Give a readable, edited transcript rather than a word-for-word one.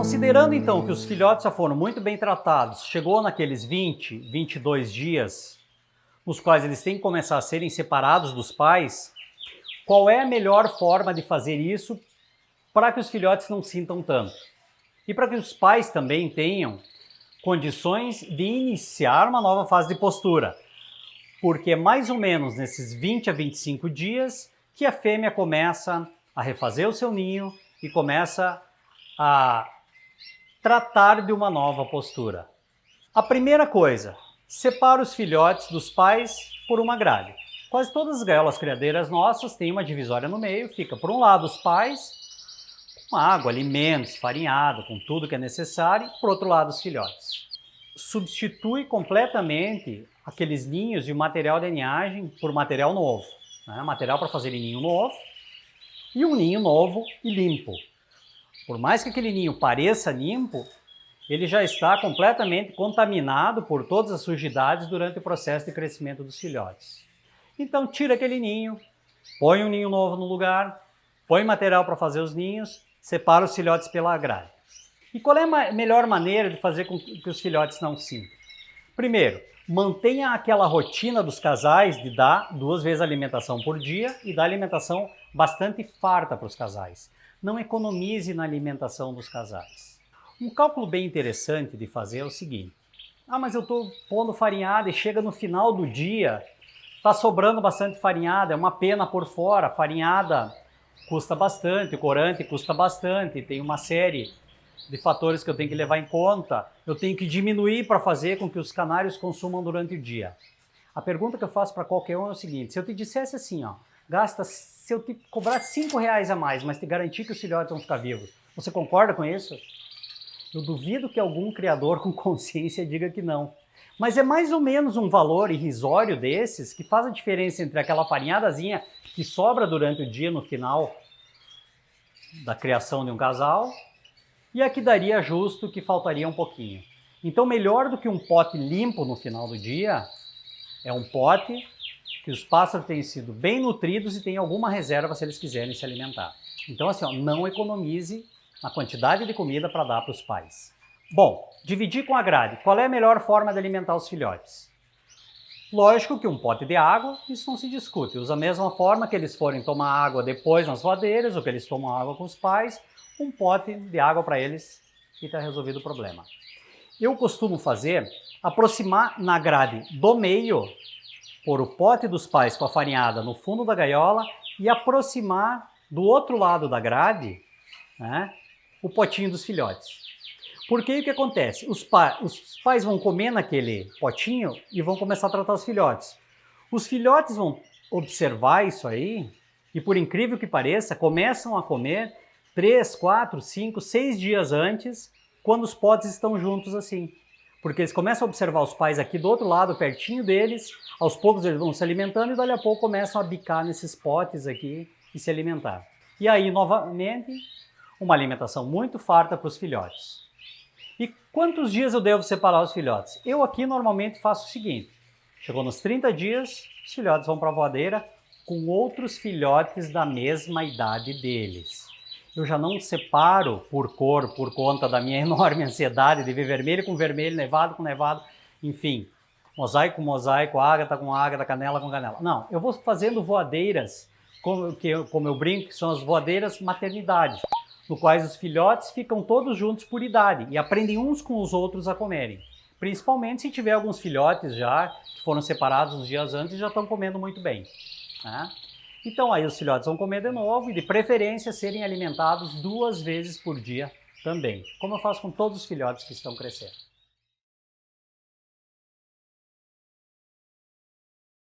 Considerando então que os filhotes já foram muito bem tratados, chegou naqueles 20, 22 dias, nos quais eles têm que começar a serem separados dos pais, qual é a melhor forma de fazer isso para que os filhotes não sintam tanto? E para que os pais também tenham condições de iniciar uma nova fase de postura. Porque é mais ou menos nesses 20 a 25 dias que a fêmea começa a refazer o seu ninho e começa a tratar de uma nova postura. A primeira coisa, separa os filhotes dos pais por uma grade. Quase todas as gaiolas criadeiras nossas têm uma divisória no meio, fica por um lado os pais, com água, alimentos, farinhado, com tudo que é necessário, por outro lado os filhotes. Substitui completamente aqueles ninhos e o material de ninhagem por material novo. Material para fazer ninho novo e um ninho novo e limpo. Por mais que aquele ninho pareça limpo, ele já está completamente contaminado por todas as sujidades durante o processo de crescimento dos filhotes. Então tira aquele ninho, põe um ninho novo no lugar, põe material para fazer os ninhos, separa os filhotes pela grade. E qual é a melhor maneira de fazer com que os filhotes não sintam? Primeiro, mantenha aquela rotina dos casais de dar 2 vezes alimentação por dia e dar alimentação bastante farta para os casais. Não economize na alimentação dos casais. Um cálculo bem interessante de fazer é o seguinte: mas eu estou pondo farinhada e chega no final do dia, está sobrando bastante farinhada, é uma pena por fora, farinhada custa bastante, o corante custa bastante, tem uma série de fatores que eu tenho que levar em conta, eu tenho que diminuir para fazer com que os canários consumam durante o dia. A pergunta que eu faço para qualquer um é o seguinte: se eu te dissesse assim, se eu te cobrar R$5 a mais, mas te garantir que os filhotes vão ficar vivos, você concorda com isso? Eu duvido que algum criador com consciência diga que não. Mas é mais ou menos um valor irrisório desses que faz a diferença entre aquela farinhadazinha que sobra durante o dia no final da criação de um casal e a que daria justo que faltaria um pouquinho. Então, melhor do que um pote limpo no final do dia, é um pote que os pássaros tenham sido bem nutridos e tem alguma reserva se eles quiserem se alimentar. Então, assim, não economize na quantidade de comida para dar para os pais. Bom, dividir com a grade. Qual é a melhor forma de alimentar os filhotes? Lógico que um pote de água, isso não se discute. Usa a mesma forma que eles forem tomar água depois nas voadeiras, ou que eles tomam água com os pais, um pote de água para eles e está resolvido o problema. Eu costumo fazer, aproximar na grade do meio, pôr o pote dos pais com a farinhada no fundo da gaiola e aproximar do outro lado da grade, o potinho dos filhotes. Porque aí o que acontece? Os pais vão comer naquele potinho e vão começar a tratar os filhotes. Os filhotes vão observar isso aí e, por incrível que pareça, começam a comer 3, 4, 5, 6 dias antes, quando os potes estão juntos assim. Porque eles começam a observar os pais aqui do outro lado, pertinho deles, aos poucos eles vão se alimentando e dali a pouco começam a bicar nesses potes aqui e se alimentar. E aí, novamente, uma alimentação muito farta para os filhotes. E quantos dias eu devo separar os filhotes? Eu aqui normalmente faço o seguinte: chegou nos 30 dias, os filhotes vão para a voadeira com outros filhotes da mesma idade deles. Eu já não separo por cor, por conta da minha enorme ansiedade de ver vermelho com vermelho, nevado com nevado, enfim, mosaico com mosaico, ágata com ágata, canela com canela. Não, eu vou fazendo voadeiras, como eu brinco, que são as voadeiras maternidade, no quais os filhotes ficam todos juntos por idade e aprendem uns com os outros a comerem. Principalmente se tiver alguns filhotes já que foram separados uns dias antes e já estão comendo muito bem. Então aí os filhotes vão comer de novo e de preferência serem alimentados 2 vezes por dia também, como eu faço com todos os filhotes que estão crescendo.